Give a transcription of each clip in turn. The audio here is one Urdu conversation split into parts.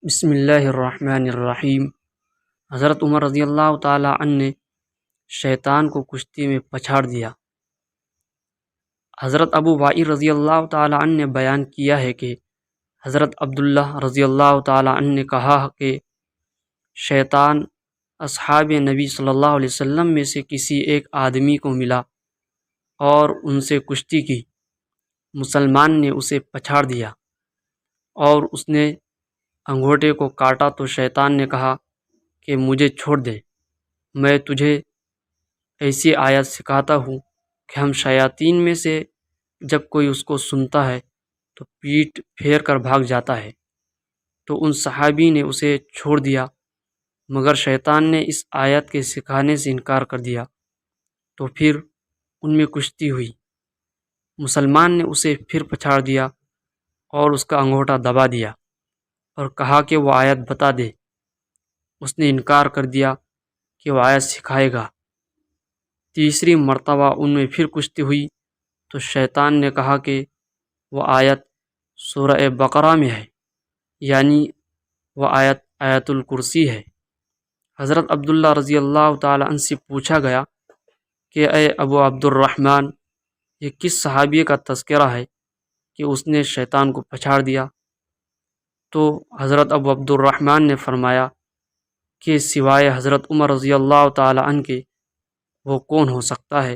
بسم اللہ الرحمن الرحیم۔ حضرت عمر رضی اللہ تعالی عنہ نے شیطان کو کشتی میں پچھاڑ دیا۔ حضرت ابو وائل رضی اللہ تعالی عنہ نے بیان کیا ہے کہ حضرت عبداللہ رضی اللہ تعالی عنہ نے کہا کہ شیطان اصحاب نبی صلی اللہ علیہ وسلم میں سے کسی ایک آدمی کو ملا اور ان سے کشتی کی۔ مسلمان نے اسے پچھاڑ دیا اور اس نے انگوٹھے کو کاٹا تو شیطان نے کہا کہ مجھے چھوڑ دے، میں تجھے ایسی آیت سکھاتا ہوں کہ ہم شیاطین میں سے جب کوئی اس کو سنتا ہے تو پیٹھ پھیر کر بھاگ جاتا ہے۔ تو ان صحابی نے اسے چھوڑ دیا، مگر شیطان نے اس آیت کے سکھانے سے انکار کر دیا، تو پھر ان میں کشتی ہوئی۔ مسلمان نے اسے پھر پچھاڑ دیا اور اس کا انگوٹھا دبا دیا اور کہا کہ وہ آیت بتا دے۔ اس نے انکار کر دیا کہ وہ آیت سکھائے گا۔ تیسری مرتبہ ان میں پھر کشتی ہوئی تو شیطان نے کہا کہ وہ آیت سورہ بقرہ میں ہے، یعنی وہ آیت آیت الکرسی ہے۔ حضرت عبداللہ رضی اللہ تعالی عنہ سے پوچھا گیا کہ اے ابو عبد الرحمن، یہ کس صحابی کا تذکرہ ہے کہ اس نے شیطان کو پچھاڑ دیا؟ تو حضرت ابو عبد الرحمن نے فرمایا کہ سوائے حضرت عمر رضی اللہ تعالی عنہ کے وہ کون ہو سکتا ہے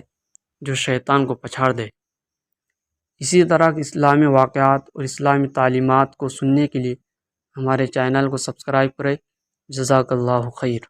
جو شیطان کو پچھاڑ دے۔ اسی طرح کے اسلامی واقعات اور اسلامی تعلیمات کو سننے کے لیے ہمارے چینل کو سبسکرائب کریں۔ جزاک اللہ خیر۔